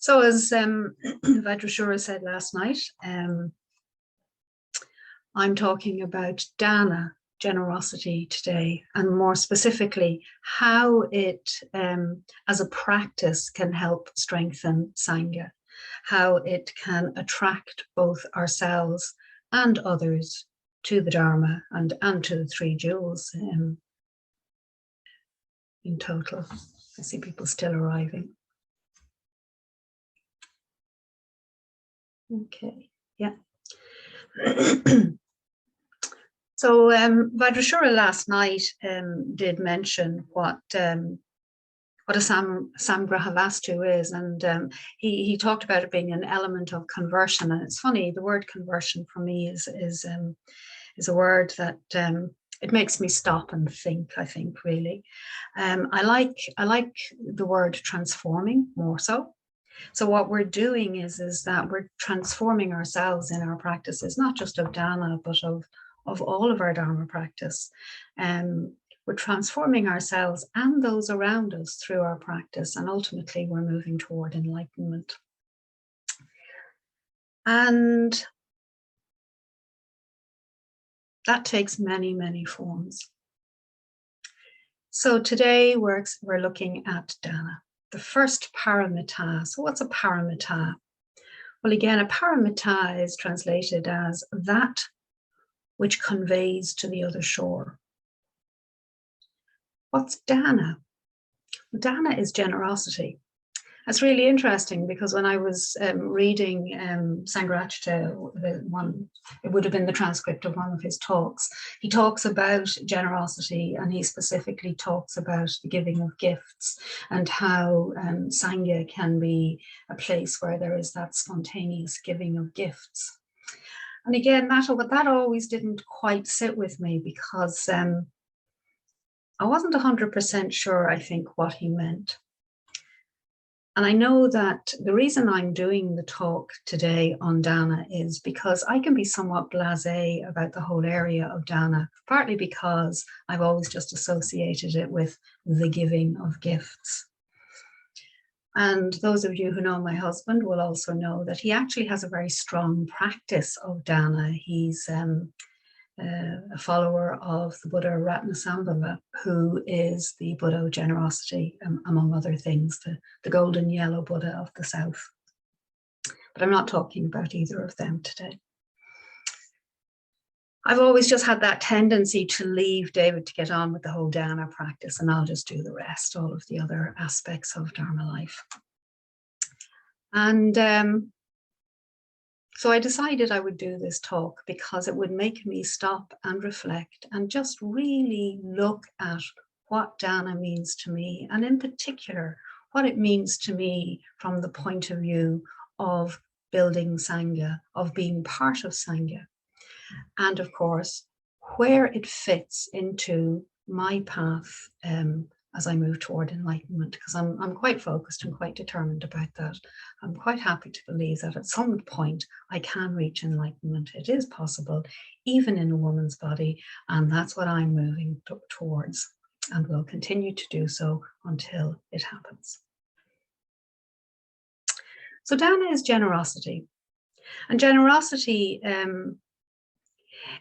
So as Vajrashura said last night, I'm talking about dana, generosity today, and more specifically, how it, as a practice, can help strengthen Sangha, how it can attract both ourselves and others to the Dharma and to the three jewels in total. I see people still arriving. Okay, yeah. So Vajrashura last night did mention what a Samgrahavastus is, and he talked about it being an element of conversion. And it's funny, the word conversion for me is a word that it makes me stop and think. I think really, I like the word transforming more so. So what we're doing is that we're transforming ourselves in our practices, not just of dana, but of all of our Dharma practice. We're transforming ourselves and those around us through our practice, and ultimately we're moving toward enlightenment. And that takes many, many forms. So today we're looking at dana, the first paramita. So what's a paramita? Well, again, a paramita is translated as that which conveys to the other shore. What's dana? Dana is generosity. That's really interesting because when I was reading Samgrahavastus, it would have been the transcript of one of his talks, he talks about generosity, and he specifically talks about the giving of gifts and how Sangha can be a place where there is that spontaneous giving of gifts. And again, that always didn't quite sit with me because I wasn't 100% sure, I think, what he meant. And I know that the reason I'm doing the talk today on dana is because I can be somewhat blasé about the whole area of dana, partly because I've always just associated it with the giving of gifts. And those of you who know my husband will also know that he actually has a very strong practice of dana. He's a follower of the Buddha Ratnasambhava, who is the Buddha of generosity, among other things, the golden yellow Buddha of the South. But I'm not talking about either of them today. I've always just had that tendency to leave David to get on with the whole dana practice, and I'll just do the rest, all of the other aspects of Dharma life. And so I decided I would do this talk because it would make me stop and reflect and just really look at what dana means to me, and in particular, what it means to me from the point of view of building Sangha, of being part of Sangha, and of course, where it fits into my path as I move toward enlightenment, because I'm quite focused and quite determined about that. I'm quite happy to believe that at some point I can reach enlightenment. It is possible, even in a woman's body, and that's what I'm moving towards, and will continue to do so until it happens. So dana is generosity, and generosity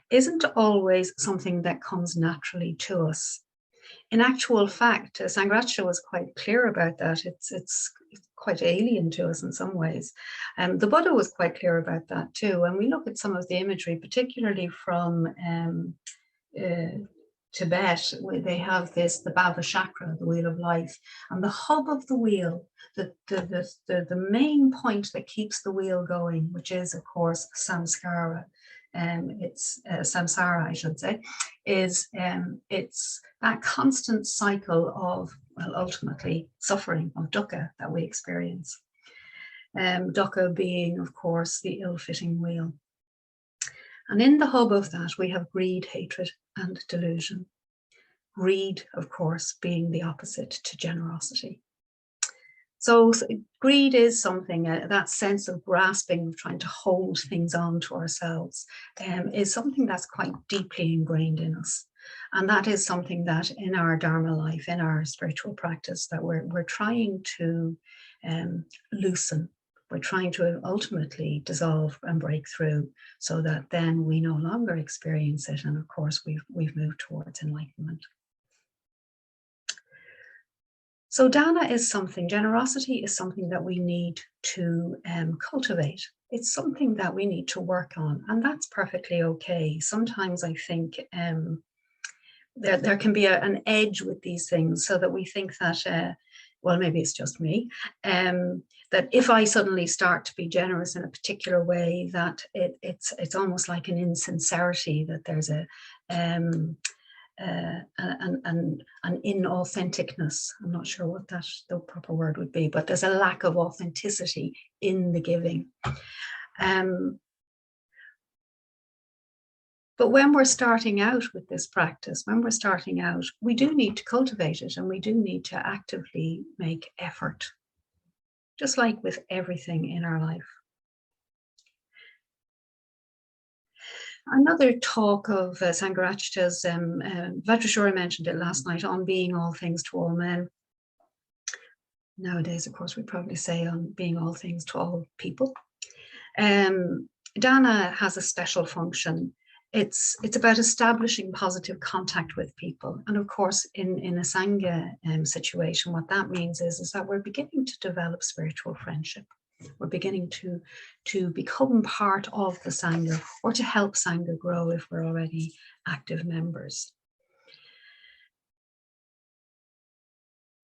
isn't always something that comes naturally to us. In actual fact, Samgrahavastus was quite clear about that. It's quite alien to us in some ways. The Buddha was quite clear about that too. And we look at some of the imagery, particularly from Tibet, where they have the Bhava Chakra, the wheel of life, and the hub of the wheel, the main point that keeps the wheel going, which is, of course, samskara. It's samsara, I should say, is it's that constant cycle of, well, ultimately suffering, of dukkha that we experience. Dukkha being, of course, the ill-fitting wheel. And in the hub of that, we have greed, hatred, and delusion. Greed, of course, being the opposite to generosity. So greed is something, that sense of grasping, of trying to hold things on to ourselves, is something that's quite deeply ingrained in us. And that is something that in our Dharma life, in our spiritual practice, that we're trying to loosen. We're trying to ultimately dissolve and break through, so that then we no longer experience it. And of course, we've moved towards enlightenment. So dana is something, generosity is something that we need to cultivate. It's something that we need to work on, and that's perfectly okay. Sometimes I think there can be an edge with these things, so that we think that, well, maybe it's just me, that if I suddenly start to be generous in a particular way, that it's almost like an insincerity, that there's an inauthenticness. I'm not sure what the proper word would be, but there's a lack of authenticity in the giving. But when we're starting out with this practice, when we're starting out, we do need to cultivate it, and we do need to actively make effort, just like with everything in our life. Another talk of Sangharakshita's, Vajrashora mentioned it last night, on being all things to all men. Nowadays, of course, we probably say on being all things to all people. Dana has a special function. It's about establishing positive contact with people. And of course, in a Sangha situation, what that means is that we're beginning to develop spiritual friendship. We're beginning to become part of the Sangha, or to help Sangha grow if we're already active members.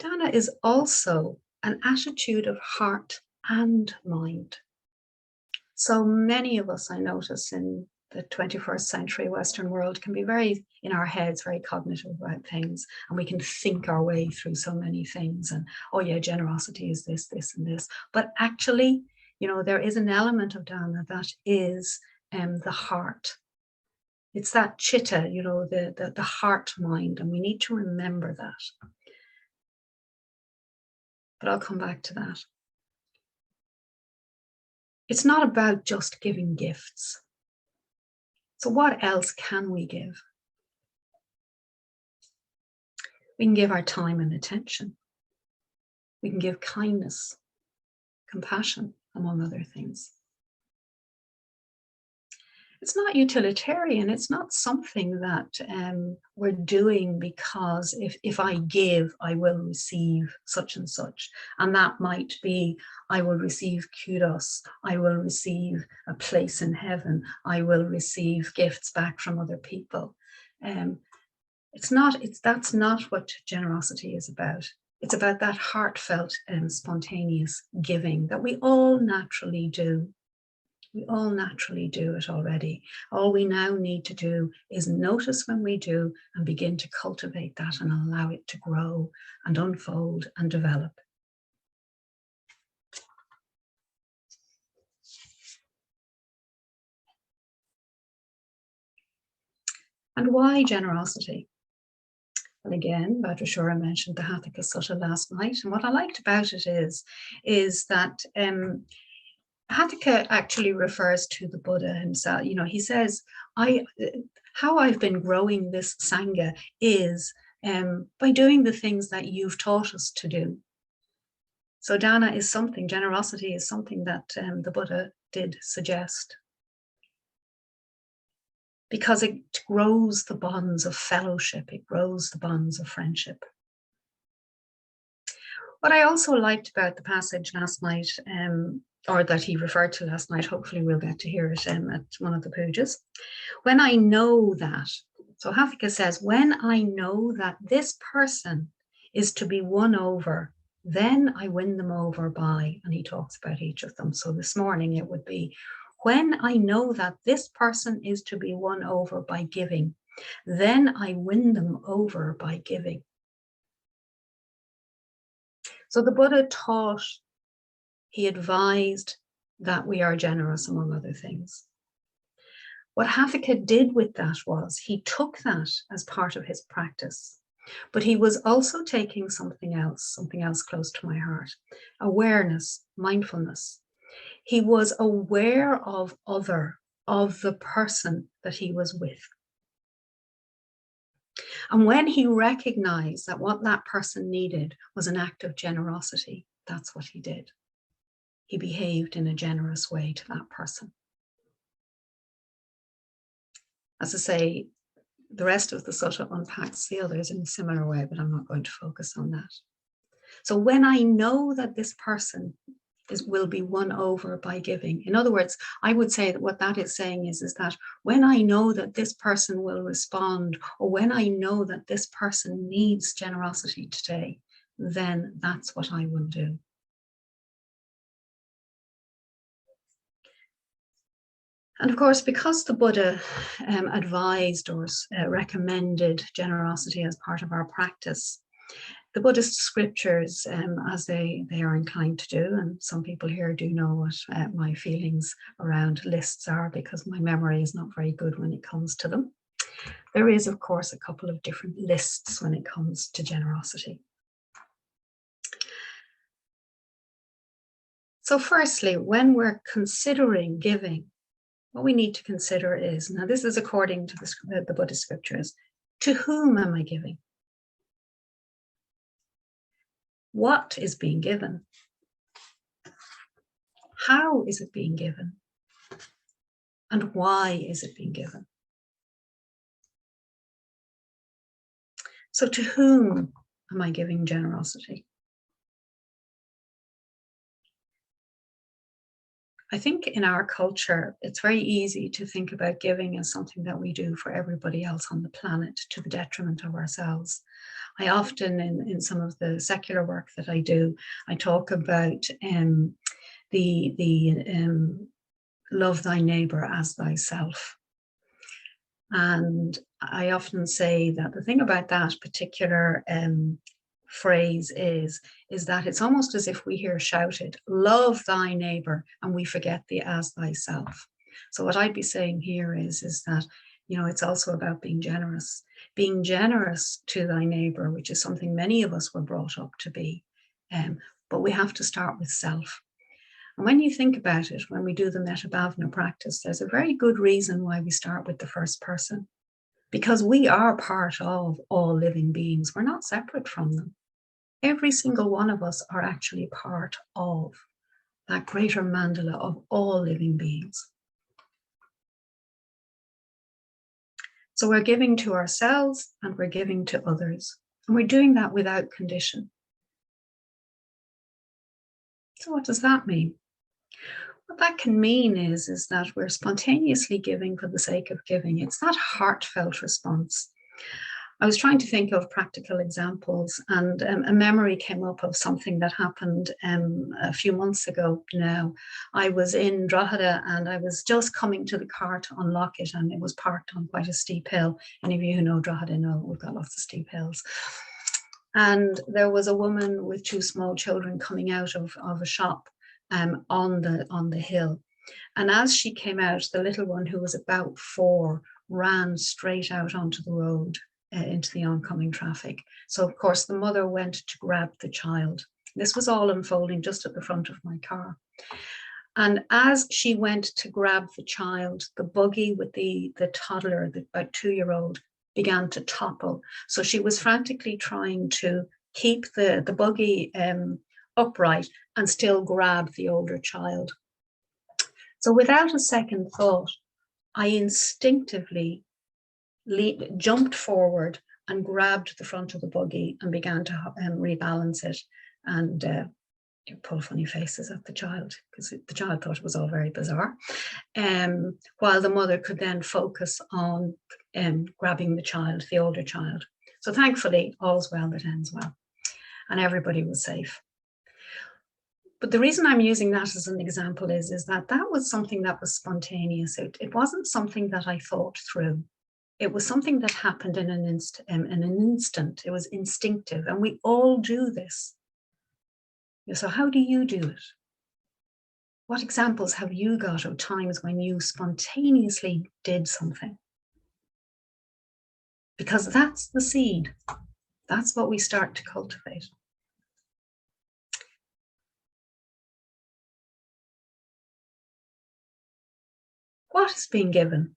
Dana is also an attitude of heart and mind. So many of us, I notice, in the 21st century Western world, can be very, in our heads, very cognitive about things, and we can think our way through so many things, and oh yeah, generosity is this, this, and this. But actually, you know, there is an element of Dana that is the heart. It's that chitta, you know, the heart mind, and we need to remember that. But I'll come back to that. It's not about just giving gifts. So what else can we give? We can give our time and attention. We can give kindness, compassion, among other things. It's not utilitarian. It's not something that we're doing because if I give, I will receive such and such. And that might be, I will receive kudos. I will receive a place in heaven. I will receive gifts back from other people. That's not what generosity is about. It's about that heartfelt and spontaneous giving that we all naturally do. We all naturally do it already. All we now need to do is notice when we do, and begin to cultivate that and allow it to grow and unfold and develop. And why generosity? And again, Vajrashora mentioned the Hatthaka Sutta last night. And what I liked about it is that Hatthaka actually refers to the Buddha himself. You know, he says, how I've been growing this Sangha is by doing the things that you've taught us to do. So dana is something, generosity is something that the Buddha did suggest, because it grows the bonds of fellowship, it grows the bonds of friendship. What I also liked about the passage last night, or that he referred to last night, hopefully we'll get to hear it at one of the pujas. When I know that, so Hatthaka says, when I know that this person is to be won over, then I win them over by, and he talks about each of them. So this morning it would be, when I know that this person is to be won over by giving, then I win them over by giving. So the Buddha taught, he advised that we are generous, among other things. What Hatthaka did with that was he took that as part of his practice, but he was also taking something else close to my heart: awareness, mindfulness. He was aware of the person that he was with. And when he recognized that what that person needed was an act of generosity, that's what he did. He behaved in a generous way to that person. As I say, the rest of the sutta unpacks the others in a similar way, but I'm not going to focus on that. So when I know that this person will be won over by giving, in other words, I would say that what that is saying is that when I know that this person will respond, or when I know that this person needs generosity today, then that's what I will do. And of course, because the Buddha advised or recommended generosity as part of our practice, the Buddhist scriptures, as they are inclined to do, and some people here do know what my feelings around lists are because my memory is not very good when it comes to them. There is, of course, a couple of different lists when it comes to generosity. So firstly, when we're considering giving, what we need to consider is, now this is according to the Buddhist scriptures, to whom am I giving? What is being given? How is it being given? And why is it being given? So to whom am I giving generosity? I think in our culture, it's very easy to think about giving as something that we do for everybody else on the planet to the detriment of ourselves. I often, in some of the secular work that I do, I talk about the love thy neighbor as thyself. And I often say that the thing about that particular phrase is that it's almost as if we hear shouted, love thy neighbor, and we forget the as thyself. So what I'd be saying here is that, you know, it's also about being generous to thy neighbor, which is something many of us were brought up to be. But we have to start with self. And when you think about it, when we do the Metabhavana practice, there's a very good reason why we start with the first person. Because we are part of all living beings. We're not separate from them. Every single one of us are actually part of that greater mandala of all living beings. So we're giving to ourselves and we're giving to others. And we're doing that without condition. So what does that mean? What that can mean is that we're spontaneously giving for the sake of giving. It's that heartfelt response. I was trying to think of practical examples, and a memory came up of something that happened a few months ago now. I was in Drogheda and I was just coming to the car to unlock it, and it was parked on quite a steep hill. Any of you who know Drogheda know we've got lots of steep hills. And there was a woman with two small children coming out of a shop on the hill. And as she came out, the little one, who was about 4, ran straight out onto the road into the oncoming traffic. So of course the mother went to grab the child. This was all unfolding just at the front of my car. And as she went to grab the child, the buggy with the toddler, the about 2-year-old, began to topple. So she was frantically trying to keep the buggy upright and still grab the older child. So without a second thought, I instinctively jumped forward and grabbed the front of the buggy and began to rebalance it and pull funny faces at the child, because the child thought it was all very bizarre, while the mother could then focus on grabbing the child, the older child. So thankfully, all's well that ends well, and everybody was safe. But the reason I'm using that as an example is that was something that was spontaneous. It wasn't something that I thought through. It was something that happened in an instant. It was instinctive, and we all do this. So how do you do it? What examples have you got of times when you spontaneously did something? Because that's the seed. That's what we start to cultivate. What is being given?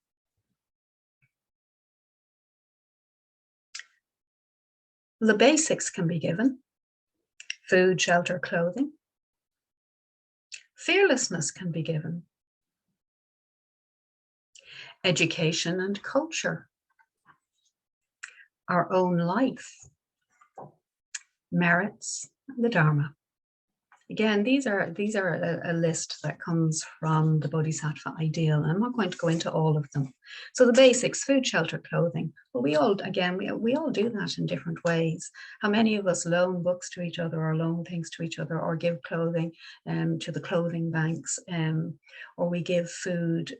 The basics can be given: food, shelter, clothing. Fearlessness can be given: education and culture, our own life, merits, and the Dharma. Again, these are a list that comes from the Bodhisattva ideal. I'm not going to go into all of them. So the basics: food, shelter, clothing. Well, we all do that in different ways. How many of us loan books to each other, or loan things to each other, or give clothing to the clothing banks, or we give food,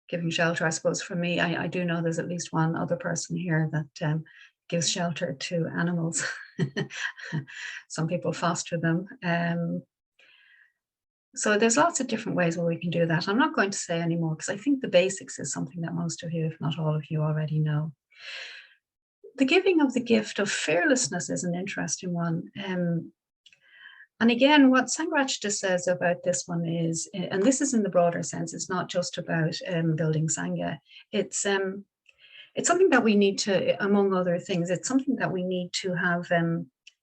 giving shelter. I suppose for me, I do know there's at least one other person here that gives shelter to animals. Some people foster them. So there's lots of different ways where we can do that. I'm not going to say any more because I think the basics is something that most of you, if not all of you, already know. The giving of the gift of fearlessness is an interesting one. And again, what Samgrahavastus says about this one is, and this is in the broader sense, it's not just about building Sangha. It's something that we need to, among other things, it's something that we need to have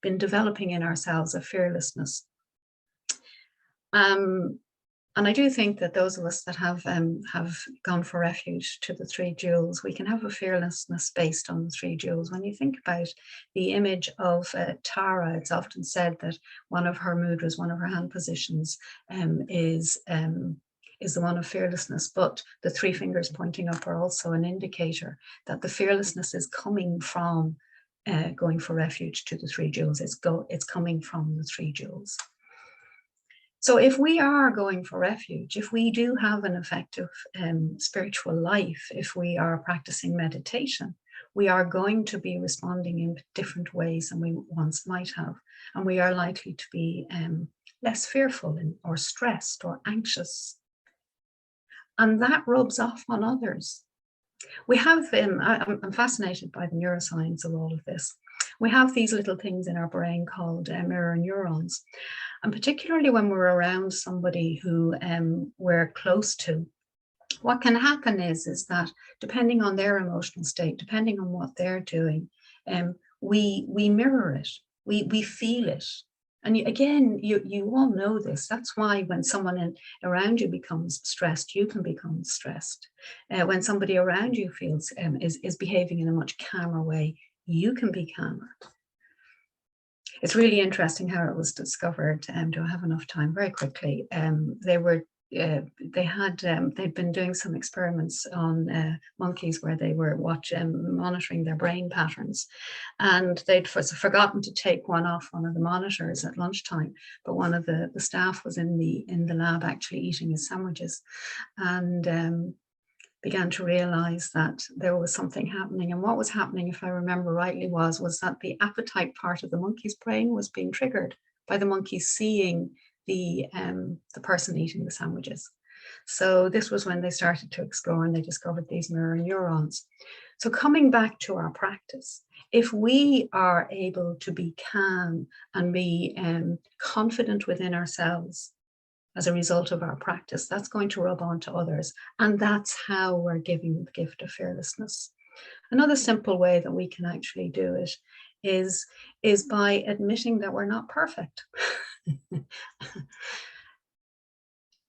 been developing in ourselves, a fearlessness. And I do think that those of us that have gone for refuge to the three jewels, we can have a fearlessness based on the three jewels. When you think about the image of Tara, it's often said that one of her mudras, one of her hand positions, is the one of fearlessness, but the three fingers pointing up are also an indicator that the fearlessness is coming from going for refuge to the three jewels. It's coming from the three jewels. So if we are going for refuge, if we do have an effective spiritual life, if we are practicing meditation, we are going to be responding in different ways than we once might have. And we are likely to be less fearful or stressed or anxious. And that rubs off on others. We have, I'm fascinated by the neuroscience of all of this. We have these little things in our brain called mirror neurons. And particularly when we're around somebody who we're close to, what can happen is that depending on their emotional state, depending on what they're doing, we mirror it, we feel it. And again, you all know this. That's why when someone around you becomes stressed, you can become stressed. When somebody around you feels is behaving in a much calmer way, you can be calmer. It's really interesting how it was discovered. Do I have enough time? Very quickly. They'd been doing some experiments on monkeys where they were monitoring their brain patterns, and they'd forgotten to take one off one of the monitors at lunchtime. But one of the staff was in the lab actually eating his sandwiches, and began to realize that there was something happening. And what was happening, if I remember rightly, was that the appetite part of the monkey's brain was being triggered by the monkey seeing the person eating the sandwiches. So this was when they started to explore, and they discovered these mirror neurons. So coming back to our practice, if we are able to be calm and be confident within ourselves as a result of our practice, that's going to rub on to others. And that's how we're giving the gift of fearlessness. Another simple way that we can actually do it is by admitting that we're not perfect.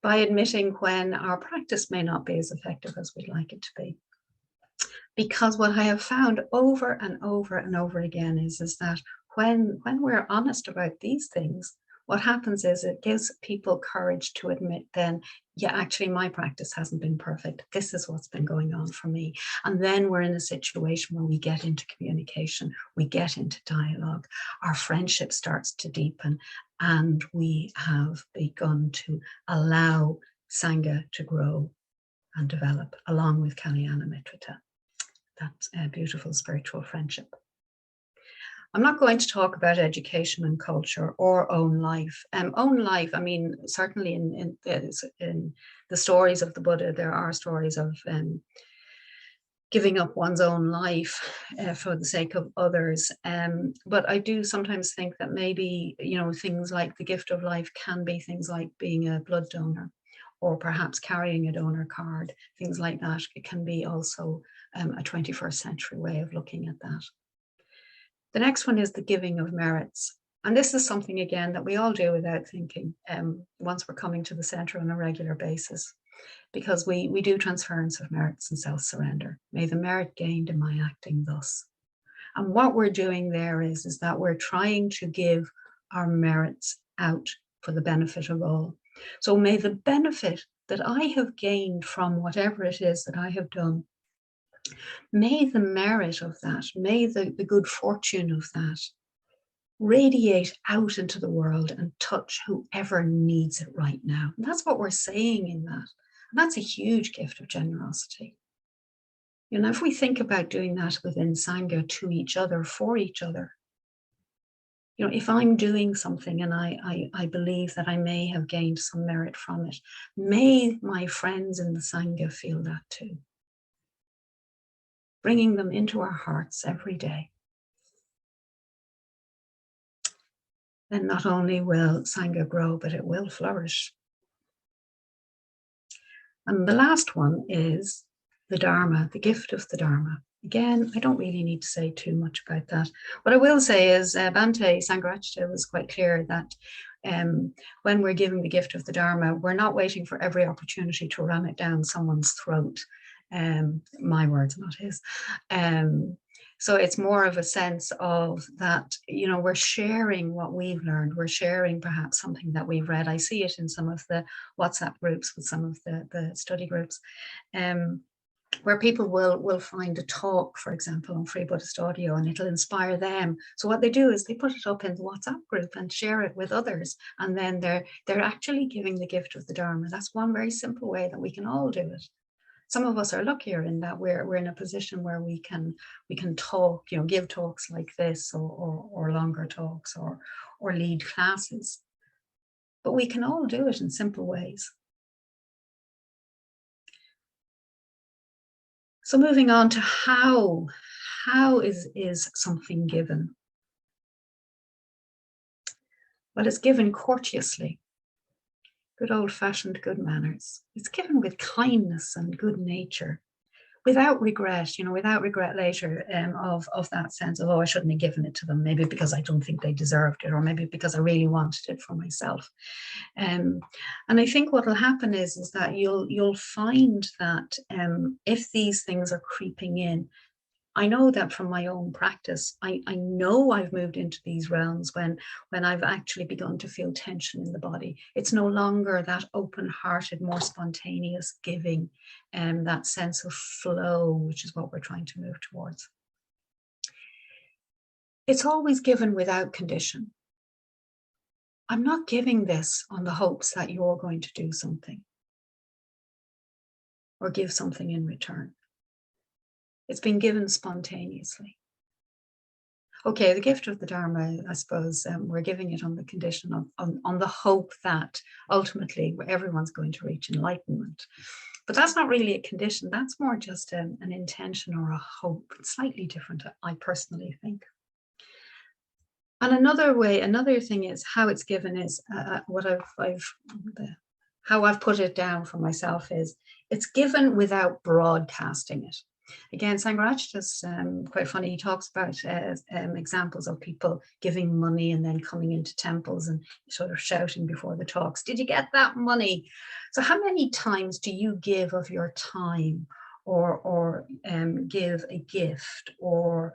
By admitting when our practice may not be as effective as we'd like it to be. Because what I have found over and over and over again is that when we're honest about these things, what happens is it gives people courage to admit then, yeah, actually my practice hasn't been perfect. This is what's been going on for me. And then we're in a situation where we get into communication, we get into dialogue, our friendship starts to deepen, and we have begun to allow Sangha to grow and develop along with Atulyamitra. That's a beautiful spiritual friendship. I'm not going to talk about education and culture or own life. Own life, I mean, certainly in the stories of the Buddha, there are stories of giving up one's own life for the sake of others. But I do sometimes think that maybe, things like the gift of life can be things like being a blood donor, or perhaps carrying a donor card, things like that. It can be also a 21st century way of looking at that. The next one is the giving of merits. And this is something, again, that we all do without thinking once we're coming to the center on a regular basis, because we do transference of merits and self-surrender. May the merit gained in my acting thus. And what we're doing there is that we're trying to give our merits out for the benefit of all. So may the benefit that I have gained from whatever it is that I have done, may the merit of that, may the good fortune of that radiate out into the world and touch whoever needs it right now. And that's what we're saying in that. And that's a huge gift of generosity. You know, if we think about doing that within Sangha, to each other, for each other, you know, if I'm doing something and I believe that I may have gained some merit from it, may my friends in the Sangha feel that too. Bringing them into our hearts every day. Then not only will Sangha grow, but it will flourish. And the last one is the Dharma, the gift of the Dharma. Again, I don't really need to say too much about that. What I will say is Bhante Sangharakshita was quite clear that when we're giving the gift of the Dharma, we're not waiting for every opportunity to ram it down someone's throat. My words, not his. So it's more of a sense of that, you know, we're sharing what we've learned. We're sharing perhaps something that we've read. I see it in some of the WhatsApp groups with some of the study groups, where people will find a talk, for example, on Free Buddhist Audio, and it'll inspire them. So what they do is they put it up in the WhatsApp group and share it with others. And then they're actually giving the gift of the Dharma. That's one very simple way that we can all do it. Some of us are luckier in that we're in a position where we can talk, you know, give talks like this, or longer talks, or lead classes. But we can all do it in simple ways. So moving on to how is something given? Well, it's given courteously. Good old-fashioned good manners. It's given with kindness and good nature, without regret, you know, without regret later of that sense of, oh, I shouldn't have given it to them, maybe because I don't think they deserved it, or maybe because I really wanted it for myself. And I think what will happen is that you'll find that if these things are creeping in, I know that from my own practice, I know I've moved into these realms when I've actually begun to feel tension in the body. It's no longer that open-hearted, more spontaneous giving, and that sense of flow, which is what we're trying to move towards. It's always given without condition. I'm not giving this on the hopes that you're going to do something or give something in return. It's been given spontaneously. Okay, the gift of the Dharma, I suppose, we're giving it on the condition of, on the hope that ultimately everyone's going to reach enlightenment. But that's not really a condition. That's more just an intention or a hope. It's slightly different, I personally think. And another thing is how it's given is how I've put it down for myself is it's given without broadcasting it. Again, Sangharakshita's quite funny. He talks about examples of people giving money and then coming into temples and sort of shouting before the talks, did you get that money? So how many times do you give of your time, or give a gift, or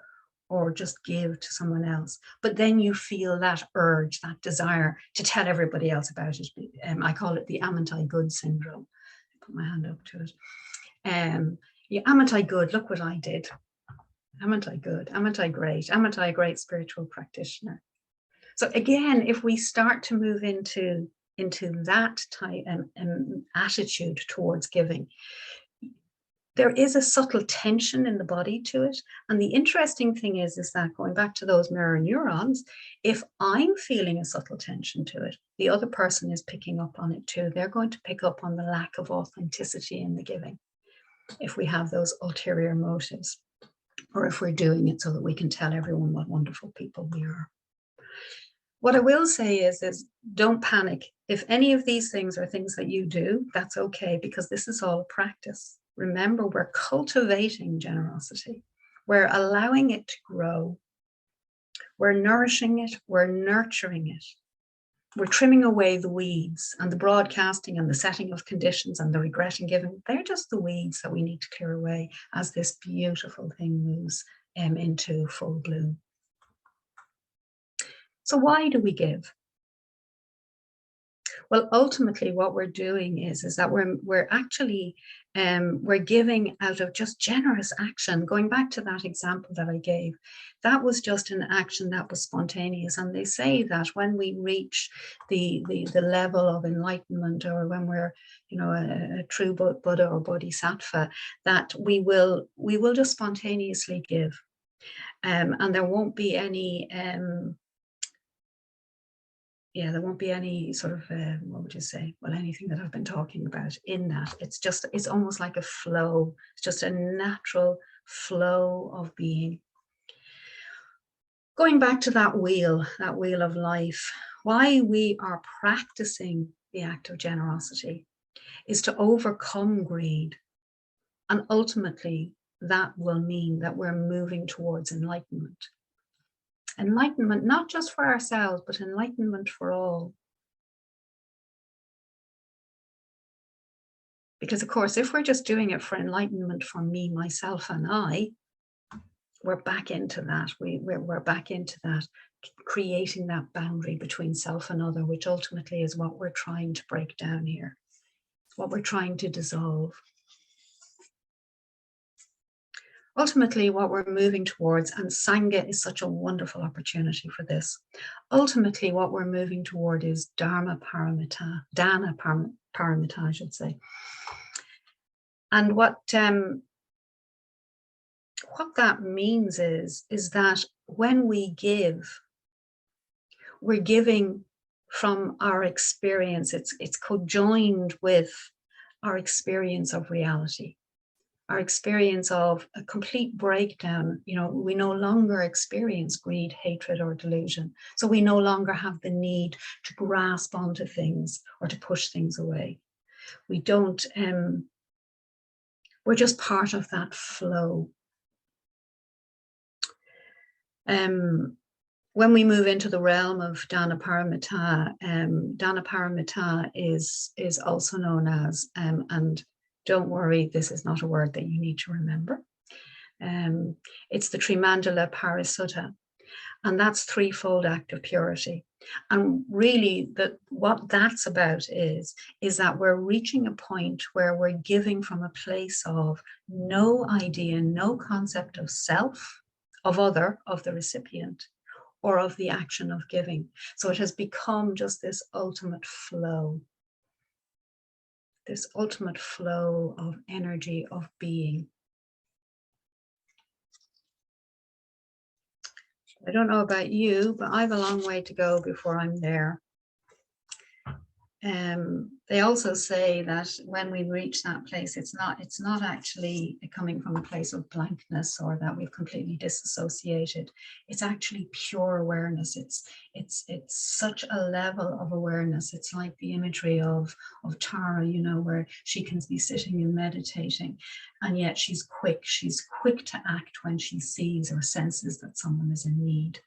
just give to someone else, but then you feel that urge, that desire to tell everybody else about it? I call it the Amantai Good syndrome. I put my hand up to it. Yeah, aren't I good? Look what I did. Aren't I good? Aren't I great? Aren't I a great spiritual practitioner? So again, if we start to move into that type attitude towards giving, there is a subtle tension in the body to it. And the interesting thing is that going back to those mirror neurons, if I'm feeling a subtle tension to it, the other person is picking up on it too. They're going to pick up on the lack of authenticity in the giving, if we have those ulterior motives, or if we're doing it so that we can tell everyone what wonderful people we are. What I will say is don't panic. If any of these things are things that you do, that's okay, because this is all practice. remember, we're cultivating generosity. We're allowing it to grow. We're nourishing it. We're nurturing it. We're trimming away the weeds, and the broadcasting and the setting of conditions and the regret and giving. They're just the weeds that we need to clear away as this beautiful thing moves into full bloom. So why do we give? Well, ultimately, what we're doing is that we're actually we're giving out of just generous action. Going back to that example that I gave, that was just an action that was spontaneous. And they say that when we reach the level of enlightenment, or when we're, you know, a true Buddha or Bodhisattva, that we will just spontaneously give, and there won't be any. There won't be any sort of, what would you say? Well, anything that I've been talking about in that. It's almost like a flow. It's just a natural flow of being. Going back to that wheel of life, why we are practicing the act of generosity is to overcome greed. And ultimately, that will mean that we're moving towards enlightenment. Enlightenment, not just for ourselves, but enlightenment for all. Because, of course, if we're just doing it for enlightenment for me, myself, and I, we're back into that. We're back into that, creating that boundary between self and other, which ultimately is what we're trying to break down here, what we're trying to dissolve. Ultimately, what we're moving towards, and Sangha is such a wonderful opportunity for this. Ultimately, what we're moving toward is Dharma Paramita, Dana Paramita, I should say. And what that means is that when we give, we're giving from our experience. It's conjoined with our experience of reality. Our experience of a complete breakdown. You know, we no longer experience greed, hatred, or delusion. So we no longer have the need to grasp onto things or to push things away. We don't, we're just part of that flow. When we move into the realm of Dana Paramita is also known as, and don't worry, this is not a word that you need to remember. It's the Trimandala Parisuddha, and that's threefold act of purity. And really, what that's about is that we're reaching a point where we're giving from a place of no idea, no concept of self, of other, of the recipient, or of the action of giving. So it has become just this ultimate flow. This ultimate flow of energy, of being. I don't know about you, but I have a long way to go before I'm there. They also say that when we reach that place, it's not actually coming from a place of blankness or that we've completely disassociated. It's actually pure awareness. It's such a level of awareness. It's like the imagery of Tara, you know, where she can be sitting and meditating, and yet she's quick to act when she sees or senses that someone is in need.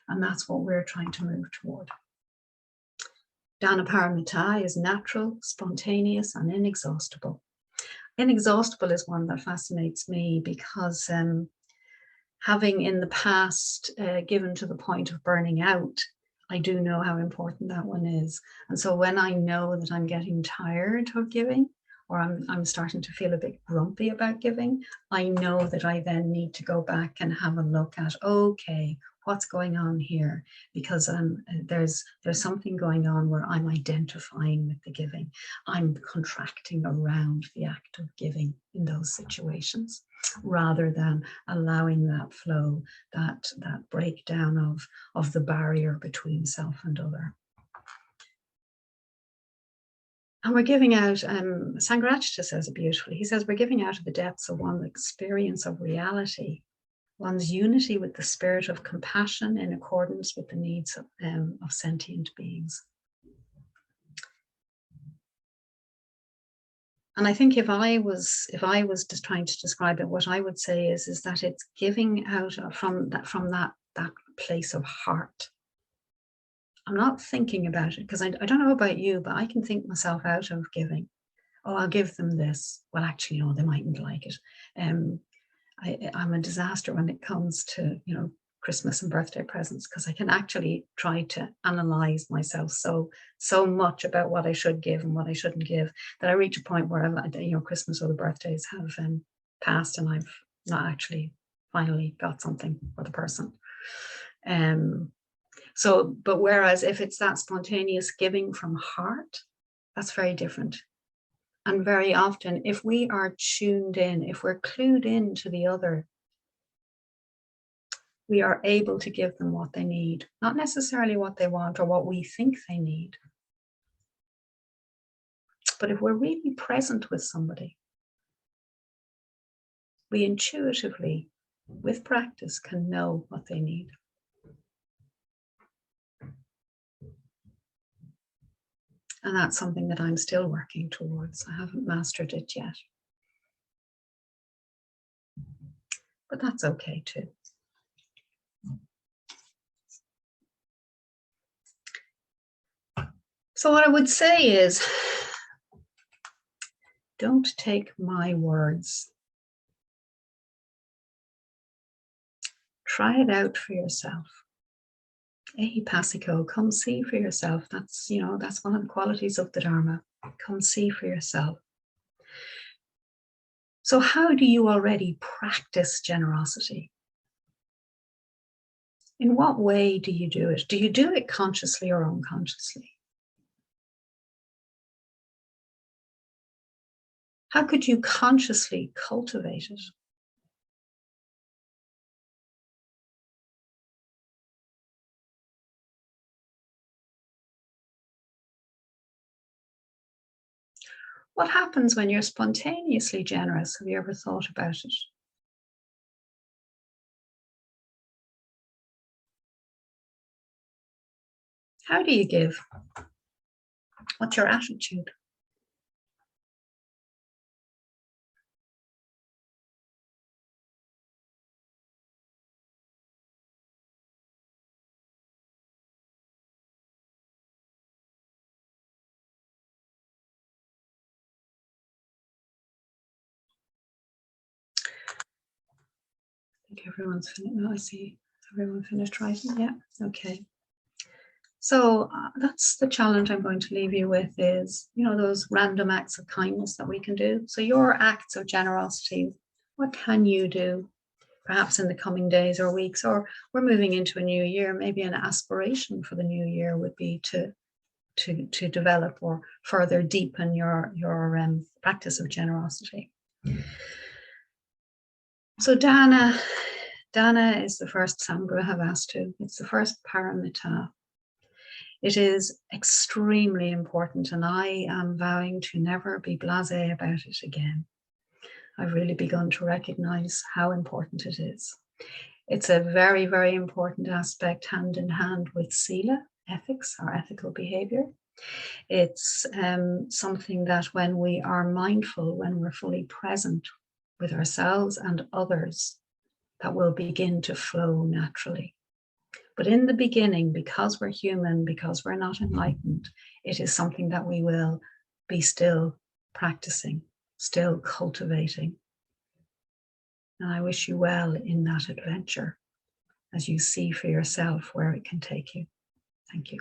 And that's what we're trying to move toward. Dana Paramita is natural, spontaneous, and inexhaustible. Inexhaustible is one that fascinates me because having in the past given to the point of burning out, I do know how important that one is. And so when I know that I'm getting tired of giving, or I'm starting to feel a bit grumpy about giving, I know that I then need to go back and have a look at, okay, what's going on here? Because there's something going on where I'm identifying with the giving. I'm contracting around the act of giving in those situations, rather than allowing that flow, that breakdown of the barrier between self and other. And we're giving out, Samgrahavastus says it beautifully. He says, we're giving out of the depths of one's experience of reality, one's unity with the spirit of compassion in accordance with the needs of sentient beings. And I think if I was just trying to describe it, what I would say is that it's giving out from that place of heart. I'm not thinking about it, because I don't know about you, but I can think myself out of giving. Oh, I'll give them this. Well, actually, no, they mightn't like it. I'm a disaster when it comes to, Christmas and birthday presents, because I can actually try to analyze myself so much about what I should give and what I shouldn't give, that I reach a point where Christmas or the birthdays have passed and I've not actually finally got something for the person. But whereas if it's that spontaneous giving from heart, that's very different. And very often, if we are tuned in, if we're clued in to the other, we are able to give them what they need, not necessarily what they want or what we think they need. But if we're really present with somebody, we intuitively, with practice, can know what they need. And that's something that I'm still working towards. I haven't mastered it yet. But that's okay too. So what I would say is, don't take my words. Try it out for yourself. Passiko, come see for yourself. That's one of the qualities of the Dharma. Come see for yourself. So how do you already practice generosity? In what way do you do it? Do you do it consciously or unconsciously? How could you consciously cultivate it? What happens when you're spontaneously generous? Have you ever thought about it? How do you give? What's your attitude? I think everyone's finished. No, I see everyone finished writing. Yeah, okay. So that's the challenge I'm going to leave you with is, those random acts of kindness that we can do. So your acts of generosity, what can you do perhaps in the coming days or weeks, or we're moving into a new year, maybe an aspiration for the new year would be to develop or further deepen your practice of generosity. So Dana is the first Samgrahavastus. It's the first paramita. It is extremely important, and I am vowing to never be blasé about it again. I've really begun to recognize how important it is. It's a very, very important aspect, hand in hand with sila, ethics, or ethical behavior. It's something that when we are mindful, when we're fully present with ourselves and others, that will begin to flow naturally. But in the beginning, because we're human, because we're not enlightened, it is something that we will be still practicing, still cultivating. And I wish you well in that adventure as you see for yourself where it can take you. Thank you.